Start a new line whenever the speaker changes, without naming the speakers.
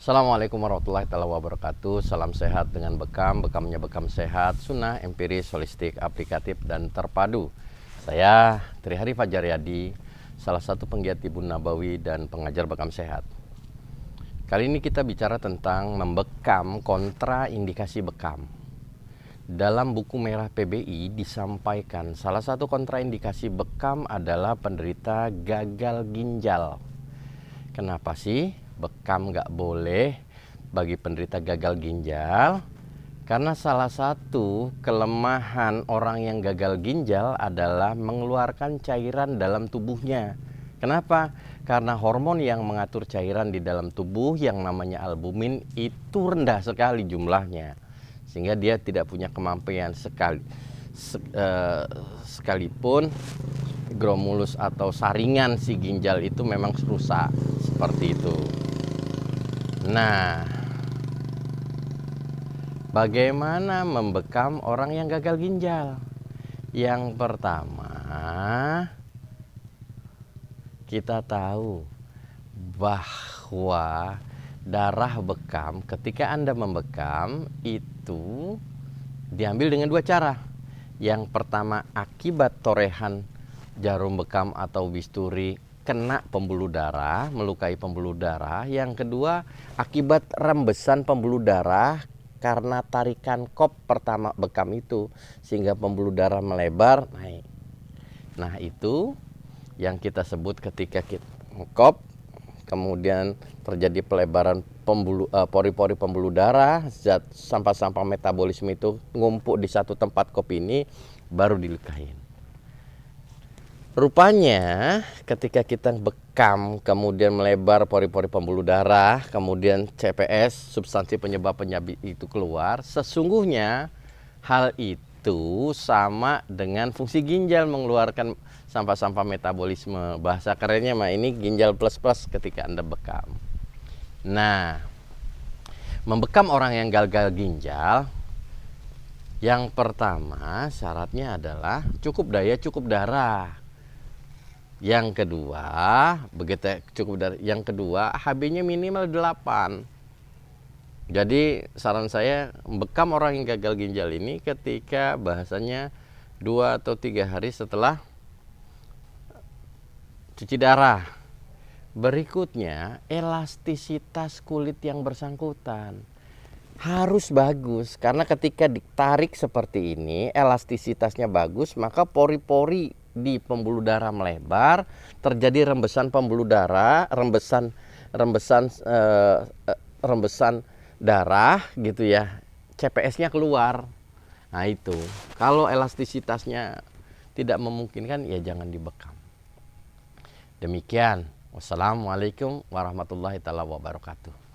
Assalamualaikum warahmatullahi wabarakatuh. Salam sehat dengan bekam, bekamnya bekam sehat, sunnah, empiris, holistik, aplikatif, dan terpadu. Saya Trihari Fajaryadi, salah satu penggiat Tibun Nabawi dan pengajar bekam sehat. Kali ini kita bicara tentang membekam, kontra indikasi bekam. Dalam buku merah PBI disampaikan salah satu kontraindikasi bekam adalah penderita gagal ginjal. Kenapa sih bekam nggak boleh bagi penderita gagal ginjal? Karena salah satu kelemahan orang yang gagal ginjal adalah mengeluarkan cairan dalam tubuhnya. Kenapa? Karena hormon yang mengatur cairan di dalam tubuh yang namanya albumin itu rendah sekali jumlahnya, sehingga dia tidak punya kemampuan sekalipun gromulus atau saringan si ginjal itu memang rusak seperti itu. Nah, bagaimana membekam orang yang gagal ginjal? Yang pertama, kita tahu bahwa darah bekam ketika Anda membekam itu diambil dengan dua cara. Yang pertama, akibat torehan jarum bekam atau bisturi kena pembuluh darah, melukai pembuluh darah. Yang kedua, akibat rembesan pembuluh darah karena tarikan kop pertama bekam itu, sehingga pembuluh darah melebar naik. Nah, itu yang kita sebut ketika kita kop, kemudian terjadi pelebaran pori-pori pembuluh darah, zat sampah-sampah metabolisme itu ngumpuk di satu tempat kop ini, baru dilukain. Rupanya ketika kita bekam kemudian melebar pori-pori pembuluh darah, kemudian CPS, substansi penyebab penyakit itu keluar, sesungguhnya hal itu sama dengan fungsi ginjal mengeluarkan sampah-sampah metabolisme. Bahasa kerennya mah ini ginjal plus-plus ketika Anda bekam. Nah, membekam orang yang gagal ginjal, yang pertama syaratnya adalah cukup daya, cukup darah. Yang kedua, HB-nya minimal 8. Jadi saran saya bekam orang yang gagal ginjal ini ketika bahasanya 2 atau 3 hari setelah cuci darah. Berikutnya, elastisitas kulit yang bersangkutan harus bagus, karena ketika ditarik seperti ini elastisitasnya bagus, maka pori-pori di pembuluh darah melebar, terjadi rembesan pembuluh darah, rembesan darah gitu ya, CPS-nya keluar. Nah, itu kalau elastisitasnya tidak memungkinkan, ya jangan dibekam. Demikian, wassalamualaikum warahmatullahi wabarakatuh.